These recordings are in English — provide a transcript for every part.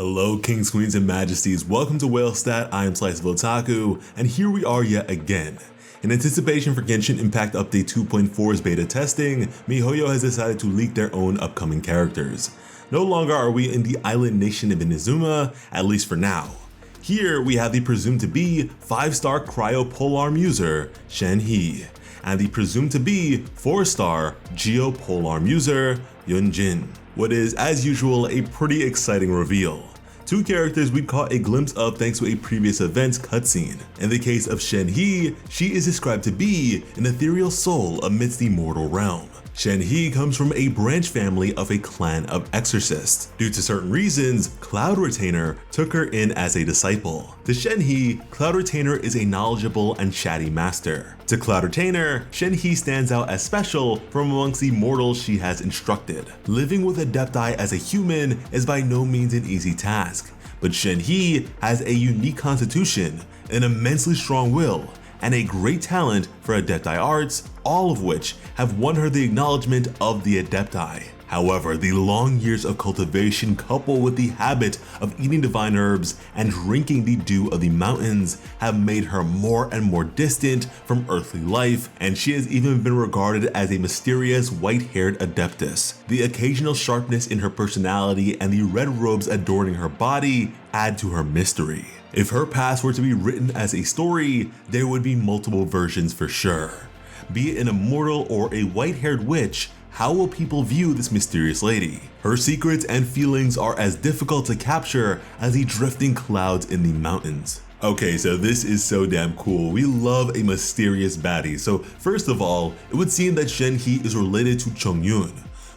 Hello kings, queens, and majesties, welcome to WhaleStat. I am Slice of Otaku, and here we are yet again. In anticipation for Genshin Impact Update 2.4's beta testing, MIHOYO has decided to leak their own upcoming characters. No longer are we in the island nation of Inazuma, at least for now. Here we have the presumed to be 5-star cryo polearm user, Shenhe, and the presumed to be 4-star geo polearm user, Yunjin. What is, as usual, a pretty exciting reveal. Two characters we'd caught a glimpse of thanks to a previous event's cutscene. In the case of Shenhe, she is described to be an ethereal soul amidst the mortal realm. Shenhe comes from a branch family of a clan of exorcists. Due to certain reasons, Cloud Retainer took her in as a disciple. To Shenhe, Cloud Retainer is a knowledgeable and chatty master. To Cloud Retainer, Shenhe stands out as special from amongst the mortals she has instructed. Living with Adepti as a human is by no means an easy task, but Shenhe has a unique constitution, an immensely strong will, and a great talent for Adepti arts, all of which have won her the acknowledgement of the Adepti. However, the long years of cultivation coupled with the habit of eating divine herbs and drinking the dew of the mountains have made her more and more distant from earthly life, and she has even been regarded as a mysterious white-haired adeptus. The occasional sharpness in her personality and the red robes adorning her body add to her mystery. If her past were to be written as a story, there would be multiple versions for sure. Be it an immortal or a white-haired witch, how will people view this mysterious lady? Her secrets and feelings are as difficult to capture as the drifting clouds in the mountains. Okay, so this is so damn cool. We love a mysterious baddie. So first of all, it would seem that Shenhe is related to Chongyun,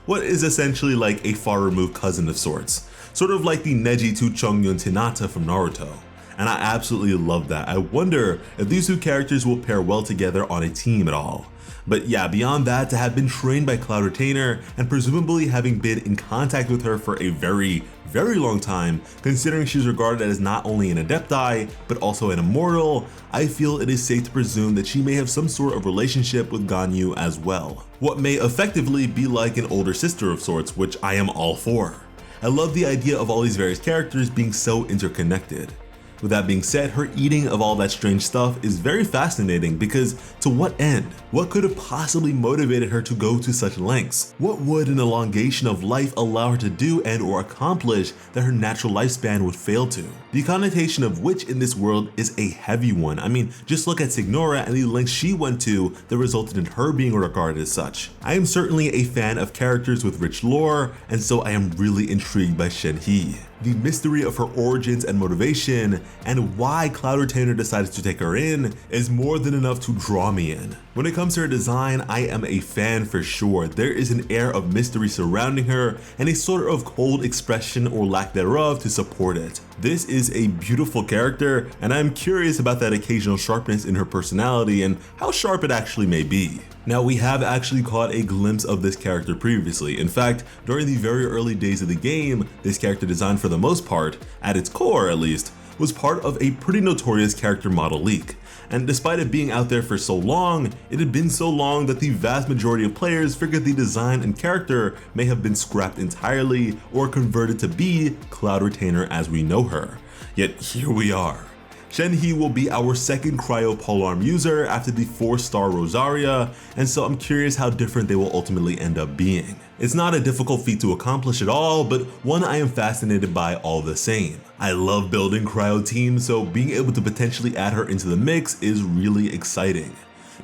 what is essentially like a far-removed cousin of sorts. Sort of like the Neji to Chongyun Hinata from Naruto. And I absolutely love that. I wonder if these two characters will pair well together on a team at all. But yeah, beyond that, to have been trained by Cloud Retainer and presumably having been in contact with her for a very long time, considering she's regarded as not only an Adepti, but also an immortal, I feel it is safe to presume that she may have some sort of relationship with Ganyu as well. What may effectively be like an older sister of sorts, which I am all for. I love the idea of all these various characters being so interconnected. With that being said, her eating of all that strange stuff is very fascinating because to what end? What could have possibly motivated her to go to such lengths? What would an elongation of life allow her to do and or accomplish that her natural lifespan would fail to? The connotation of witch in this world is a heavy one. I mean, just look at Signora and the lengths she went to that resulted in her being regarded as such. I am certainly a fan of characters with rich lore, and so I am really intrigued by Shenhe. The mystery of her origins and motivation, and why Cloud Retainer decided to take her in, is more than enough to draw me in. When it comes to her design, I am a fan for sure. There is an air of mystery surrounding her, and a sort of cold expression or lack thereof to support it. This is a beautiful character, and I'm curious about that occasional sharpness in her personality and how sharp it actually may be. Now, we have actually caught a glimpse of this character previously. In fact, during the very early days of the game, this character design for the most part, at its core at least, was part of a pretty notorious character model leak. And despite it being out there for so long, it had been so long that the vast majority of players figured the design and character may have been scrapped entirely or converted to be Cloud Retainer as we know her. Yet here we are. Shenhe will be our second cryo polearm user after the 4-star Rosaria, and so I'm curious how different they will ultimately end up being. It's not a difficult feat to accomplish at all, but one I am fascinated by all the same. I love building cryo teams, so being able to potentially add her into the mix is really exciting.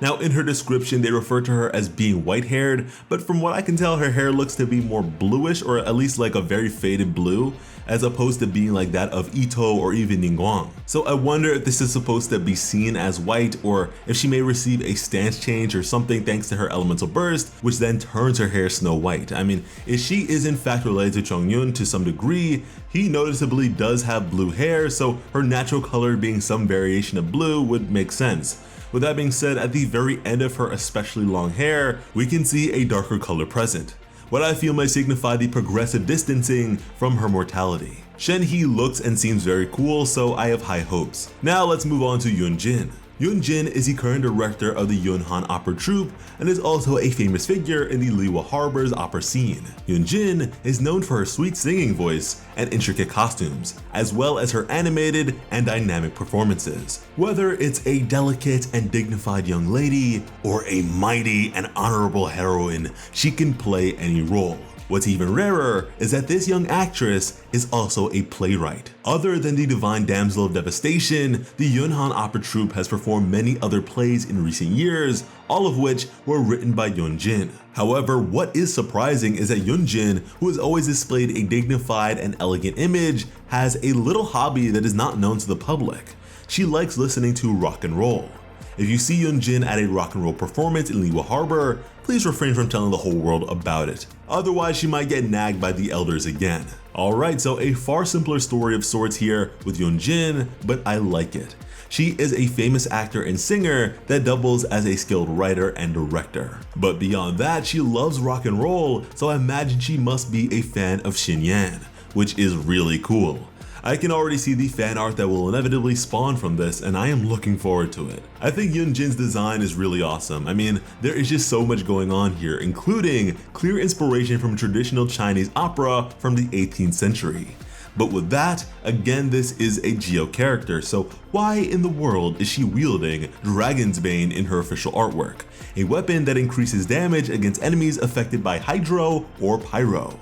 Now, in her description, they refer to her as being white-haired, but from what I can tell, her hair looks to be more bluish, or at least like a very faded blue, as opposed to being like that of Ito or even Ningguang. So I wonder if this is supposed to be seen as white, or if she may receive a stance change or something thanks to her elemental burst, which then turns her hair snow white. I mean, if she is in fact related to Chongyun to some degree, he noticeably does have blue hair, so her natural color being some variation of blue would make sense. With that being said, at the very end of her especially long hair, we can see a darker color present, what I feel might signify the progressive distancing from her mortality. Shenhe looks and seems very cool, so I have high hopes. Now let's move on to Yunjin. Yunjin is the current director of the Yunhan opera troupe and is also a famous figure in the Liwa Harbor's opera scene. Yunjin is known for her sweet singing voice and intricate costumes, as well as her animated and dynamic performances. Whether it's a delicate and dignified young lady or a mighty and honorable heroine, she can play any role. What's even rarer is that this young actress is also a playwright. Other than the Divine Damsel of Devastation, the Yunhan opera troupe has performed many other plays in recent years, all of which were written by Yunjin. However, what is surprising is that Yunjin, who has always displayed a dignified and elegant image, has a little hobby that is not known to the public. She likes listening to rock and roll. If you see Yunjin at a rock and roll performance in Liwa Harbor, please refrain from telling the whole world about it. Otherwise, she might get nagged by the elders again. Alright, so a far simpler story of sorts here with Yunjin, but I like it. She is a famous actor and singer that doubles as a skilled writer and director. But beyond that, she loves rock and roll, so I imagine she must be a fan of Shenhe, which is really cool. I can already see the fan art that will inevitably spawn from this, and I am looking forward to it. I think Yunjin's design is really awesome. I mean, there is just so much going on here, including clear inspiration from traditional Chinese opera from the 18th century. But with that, again, this is a Geo character, so why in the world is she wielding Dragon's Bane in her official artwork, a weapon that increases damage against enemies affected by Hydro or Pyro?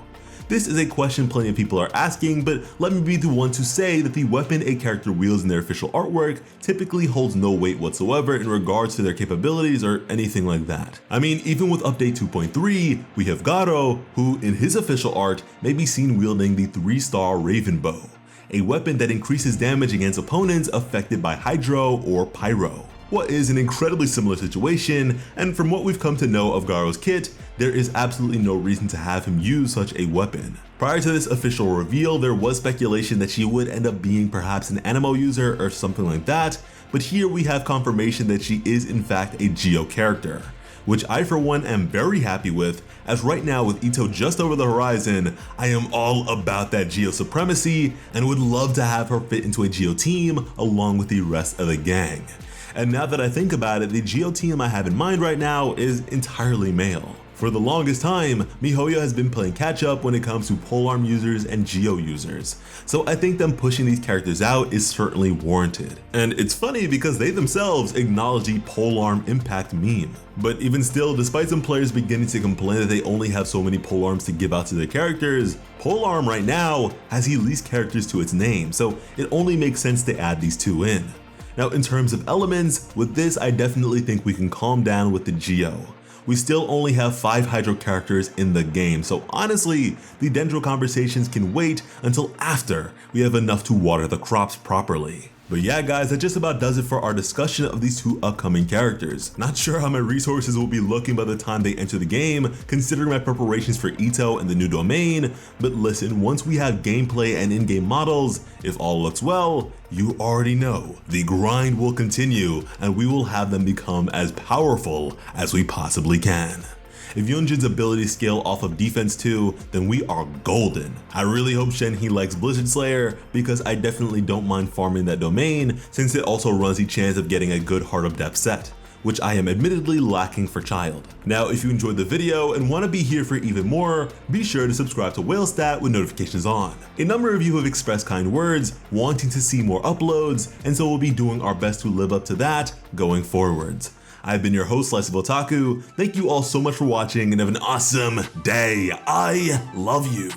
This is a question plenty of people are asking, but let me be the one to say that the weapon a character wields in their official artwork typically holds no weight whatsoever in regards to their capabilities or anything like that. I mean, even with update 2.3, we have Garo, who in his official art may be seen wielding the 3-star Raven Bow, a weapon that increases damage against opponents affected by Hydro or Pyro. What is an incredibly similar situation, and from what we've come to know of Garo's kit, there is absolutely no reason to have him use such a weapon. Prior to this official reveal, there was speculation that she would end up being perhaps an Anemo user or something like that, but here we have confirmation that she is in fact a Geo character, which I for one am very happy with, as right now with Ito just over the horizon, I am all about that Geo supremacy and would love to have her fit into a Geo team along with the rest of the gang. And now that I think about it, the Geo team I have in mind right now is entirely male. For the longest time, MIHOYO has been playing catch up when it comes to polearm users and Geo users, so I think them pushing these characters out is certainly warranted. And it's funny because they themselves acknowledge the polearm impact meme. But even still, despite some players beginning to complain that they only have so many polearms to give out to their characters, polearm right now has the least characters to its name, so it only makes sense to add these two in. Now in terms of elements, with this I definitely think we can calm down with the Geo. We still only have 5 Hydro characters in the game, so honestly, the Dendro conversations can wait until after we have enough to water the crops properly. But yeah guys, that just about does it for our discussion of these two upcoming characters. Not sure how my resources will be looking by the time they enter the game, considering my preparations for Ito and the new domain, but listen, once we have gameplay and in-game models, if all looks well, you already know, the grind will continue and we will have them become as powerful as we possibly can. If Yunjin's abilities scale off of defense too, then we are golden. I really hope Shenhe likes Blizzard Slayer because I definitely don't mind farming that domain since it also runs the chance of getting a good Heart of Depth set, which I am admittedly lacking for Child. Now if you enjoyed the video and want to be here for even more, be sure to subscribe to WhaleStat with notifications on. A number of you have expressed kind words, wanting to see more uploads, and so we'll be doing our best to live up to that going forwards. I've been your host, Slice of Otaku. Thank you all so much for watching and have an awesome day. I love you.